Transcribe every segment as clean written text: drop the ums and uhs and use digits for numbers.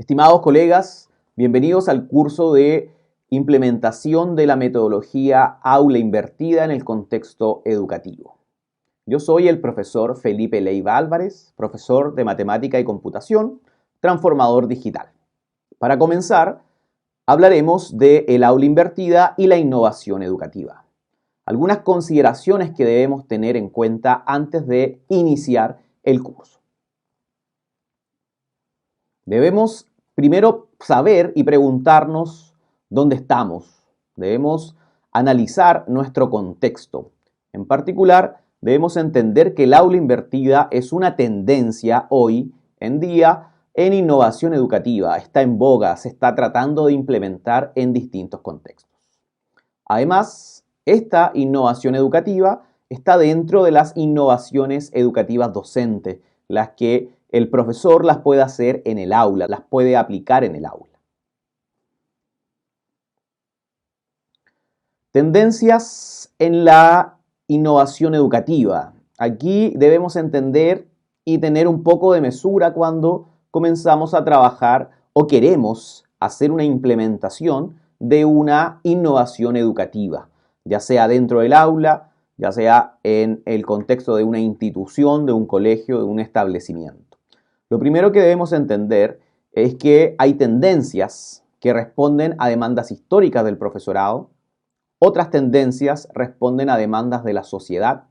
Estimados colegas, bienvenidos al curso de implementación de la metodología aula invertida en el contexto educativo. Yo soy el profesor Felipe Leiva Álvarez, profesor de Matemática y Computación, transformador digital. Para comenzar, hablaremos del aula invertida y la innovación educativa. Algunas consideraciones que debemos tener en cuenta antes de iniciar el curso. Debemos primero saber y preguntarnos dónde estamos. Debemos analizar nuestro contexto. En particular, debemos entender que el aula invertida es una tendencia hoy en día en innovación educativa. Está en boga, se está tratando de implementar en distintos contextos. Además, esta innovación educativa está dentro de las innovaciones educativas docentes, las que el profesor las puede hacer en el aula, las puede aplicar en el aula. Tendencias en la innovación educativa. Aquí debemos entender y tener un poco de mesura cuando comenzamos a trabajar o queremos hacer una implementación de una innovación educativa, ya sea dentro del aula, ya sea en el contexto de una institución, de un colegio, de un establecimiento. Lo primero que debemos entender es que hay tendencias que responden a demandas históricas del profesorado, otras tendencias responden a demandas de la sociedad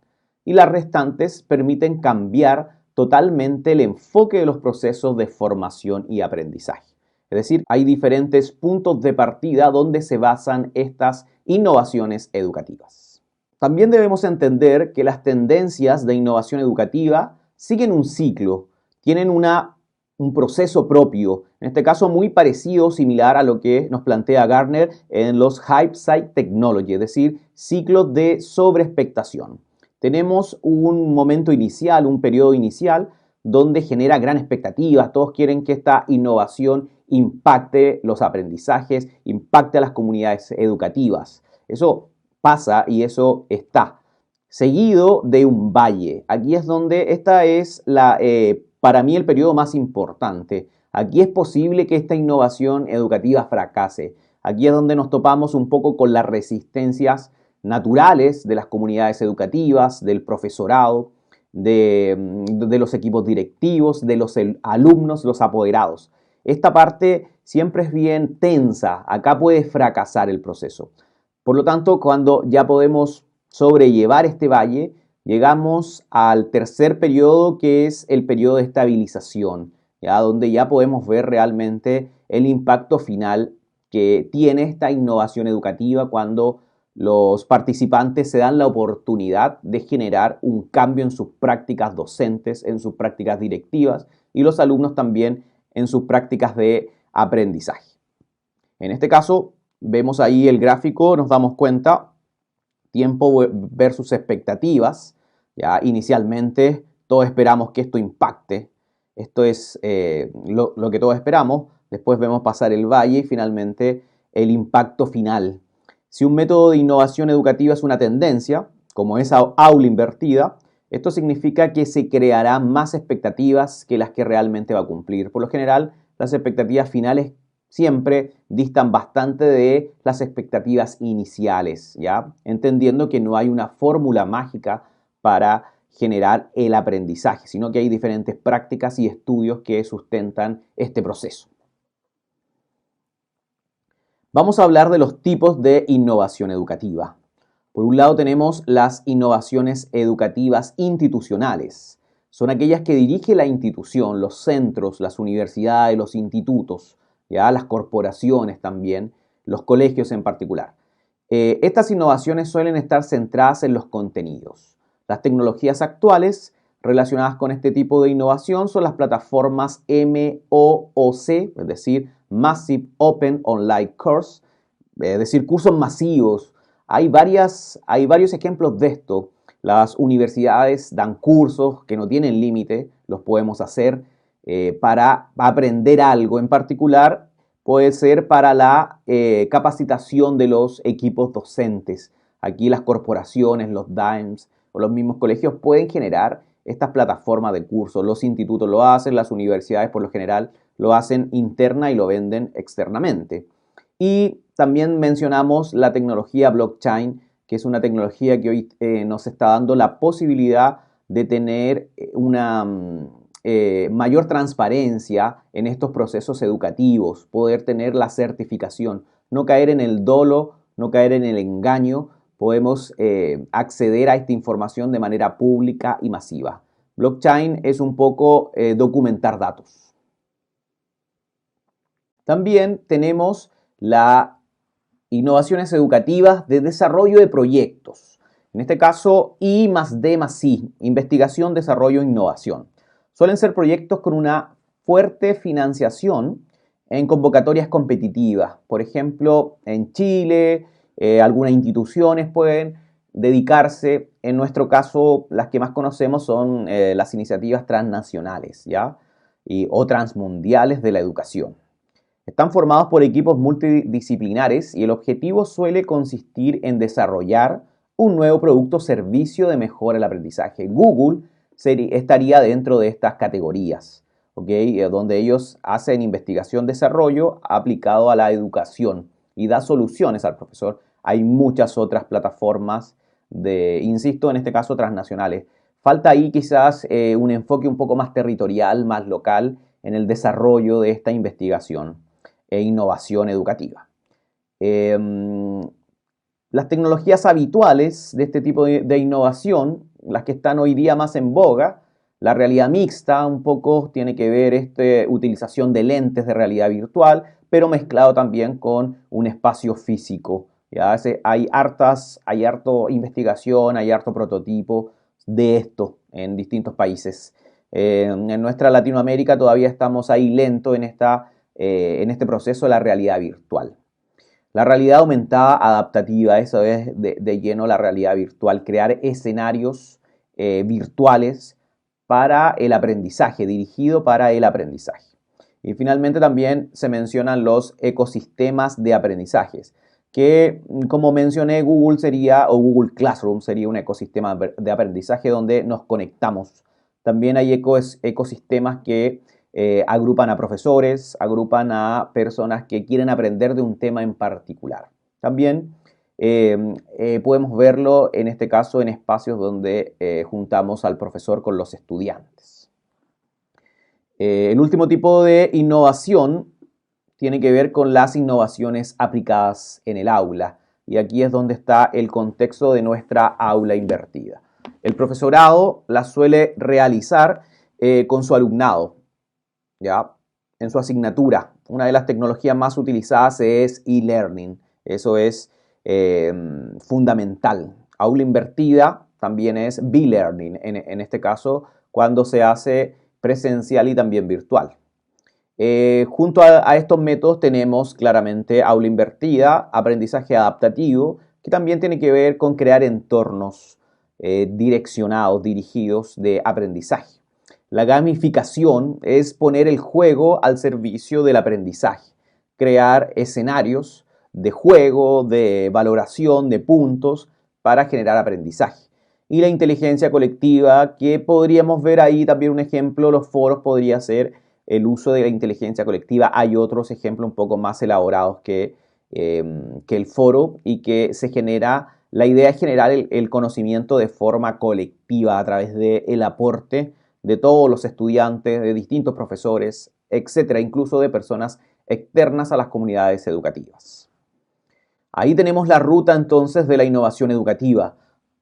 y las restantes permiten cambiar totalmente el enfoque de los procesos de formación y aprendizaje. Es decir, hay diferentes puntos de partida donde se basan estas innovaciones educativas. También debemos entender que las tendencias de innovación educativa siguen un ciclo, tienen un proceso propio, en este caso muy parecido, similar a lo que nos plantea Gartner en los Hype Cycle Technology, es decir, ciclos de sobreexpectación. Tenemos un momento inicial, un periodo inicial, donde genera gran expectativa. Todos quieren que esta innovación impacte los aprendizajes, impacte a las comunidades educativas. Eso pasa y eso está. Seguido de un valle. Aquí es donde esta es para mí el periodo más importante. Aquí es posible que esta innovación educativa fracase. Aquí es donde nos topamos un poco con las resistencias naturales de las comunidades educativas, del profesorado, de los equipos directivos, de los alumnos, los apoderados. Esta parte siempre es bien tensa. Acá puede fracasar el proceso. Por lo tanto, cuando ya podemos sobrellevar este valle, llegamos al tercer periodo, que es el periodo de estabilización, ¿ya? Donde ya podemos ver realmente el impacto final que tiene esta innovación educativa cuando los participantes se dan la oportunidad de generar un cambio en sus prácticas docentes, en sus prácticas directivas y los alumnos también en sus prácticas de aprendizaje. En este caso, vemos ahí el gráfico, nos damos cuenta tiempo versus expectativas. Ya inicialmente todos esperamos que esto impacte. Esto es lo que todos esperamos. Después vemos pasar el valle y finalmente el impacto final. Si un método de innovación educativa es una tendencia, como esa aula invertida, esto significa que se crearán más expectativas que las que realmente va a cumplir. Por lo general, las expectativas finales siempre distan bastante de las expectativas iniciales, ¿ya? Entendiendo que no hay una fórmula mágica para generar el aprendizaje, sino que hay diferentes prácticas y estudios que sustentan este proceso. Vamos a hablar de los tipos de innovación educativa. Por un lado tenemos las innovaciones educativas institucionales. Son aquellas que dirige la institución, los centros, las universidades, los institutos, ¿ya? Las corporaciones también, los colegios en particular. Estas innovaciones suelen estar centradas en los contenidos. Las tecnologías actuales relacionadas con este tipo de innovación son las plataformas MOOC, es decir, Massive Open Online Course, es decir, cursos masivos. Hay varios ejemplos de esto. Las universidades dan cursos que no tienen límite, los podemos hacer para aprender algo en particular. Puede ser para la capacitación de los equipos docentes. Aquí las corporaciones, los DAEMS o los mismos colegios pueden generar estas plataformas de cursos. Los institutos lo hacen, las universidades por lo general lo hacen interna y lo venden externamente. Y también mencionamos la tecnología blockchain, que es una tecnología que hoy nos está dando la posibilidad de tener una mayor transparencia en estos procesos educativos, poder tener la certificación, no caer en el dolo, no caer en el engaño, podemos acceder a esta información de manera pública y masiva. Blockchain es un poco documentar datos. También tenemos las innovaciones educativas de desarrollo de proyectos. En este caso, I+D+I, investigación, desarrollo e innovación. Suelen ser proyectos con una fuerte financiación en convocatorias competitivas. Por ejemplo, en Chile, algunas instituciones pueden dedicarse, en nuestro caso, las que más conocemos son las iniciativas transnacionales, ¿ya? O transmundiales de la educación. Están formados por equipos multidisciplinares y el objetivo suele consistir en desarrollar un nuevo producto o servicio de mejora del aprendizaje. Google estaría dentro de estas categorías, ¿okay? Donde ellos hacen investigación-desarrollo aplicado a la educación y da soluciones al profesor. Hay muchas otras plataformas insisto, en este caso transnacionales. Falta ahí quizás un enfoque un poco más territorial, más local en el desarrollo de esta investigación e innovación educativa. Las tecnologías habituales de este tipo de innovación, las que están hoy día más en boga, la realidad mixta un poco tiene que ver utilización de lentes de realidad virtual, pero mezclado también con un espacio físico. ¿Ya? Hay harta investigación, hay harto prototipo de esto en distintos países. En nuestra Latinoamérica todavía estamos ahí lento en este proceso de la realidad virtual. La realidad aumentada adaptativa, eso es de lleno la realidad virtual, crear escenarios virtuales para el aprendizaje, dirigido para el aprendizaje. Y finalmente también se mencionan los ecosistemas de aprendizajes, que como mencioné Google Classroom sería un ecosistema de aprendizaje donde nos conectamos. También hay ecosistemas que agrupan a profesores, agrupan a personas que quieren aprender de un tema en particular. También podemos verlo en este caso en espacios donde juntamos al profesor con los estudiantes. El último tipo de innovación tiene que ver con las innovaciones aplicadas en el aula. Y aquí es donde está el contexto de nuestra aula invertida. El profesorado la suele realizar con su alumnado, ¿ya? En su asignatura. Una de las tecnologías más utilizadas es e-learning. Eso es fundamental. Aula invertida también es B-learning, en este caso cuando se hace presencial y también virtual. Junto a estos métodos tenemos claramente aula invertida, aprendizaje adaptativo, que también tiene que ver con crear entornos direccionados, dirigidos de aprendizaje. La gamificación es poner el juego al servicio del aprendizaje, crear escenarios de juego, de valoración, de puntos para generar aprendizaje. Y la inteligencia colectiva, que podríamos ver ahí también un ejemplo, los foros podría ser el uso de la inteligencia colectiva. Hay otros ejemplos un poco más elaborados que el foro y que la idea es generar el conocimiento de forma colectiva a través del aporte de todos los estudiantes, de distintos profesores, etcétera, incluso de personas externas a las comunidades educativas. Ahí tenemos la ruta entonces de la innovación educativa.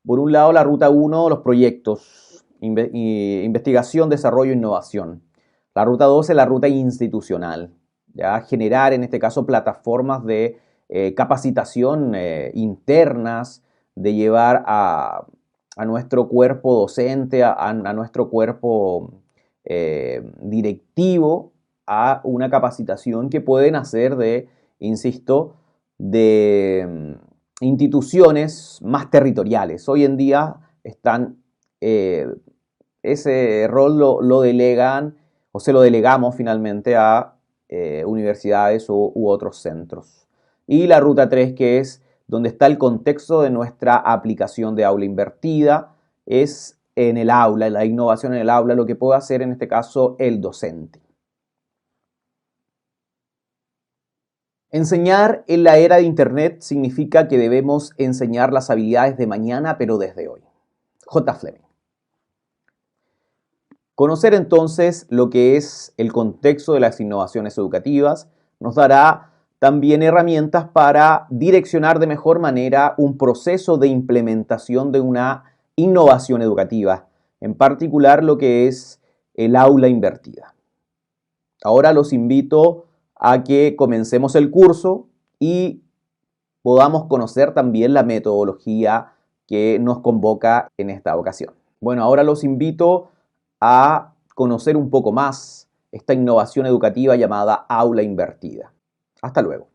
Por un lado, la ruta 1, los proyectos, investigación, desarrollo e innovación. La ruta 2 es la ruta institucional, ¿ya? Generar en este caso plataformas de capacitación internas, de llevar a nuestro cuerpo docente, a nuestro cuerpo directivo, a una capacitación que pueden hacer insisto, de instituciones más territoriales. Hoy en día ese rol lo delegan o se lo delegamos finalmente a universidades u otros centros. Y la ruta 3, que es donde está el contexto de nuestra aplicación de aula invertida, es en el aula, la innovación en el aula, lo que puede hacer en este caso el docente. Enseñar en la era de Internet significa que debemos enseñar las habilidades de mañana, pero desde hoy. J. Fleming. Conocer entonces lo que es el contexto de las innovaciones educativas nos dará también herramientas para direccionar de mejor manera un proceso de implementación de una innovación educativa, en particular lo que es el aula invertida. Ahora los invito a que comencemos el curso y podamos conocer también la metodología que nos convoca en esta ocasión. Bueno, ahora los invito a conocer un poco más esta innovación educativa llamada aula invertida. Hasta luego.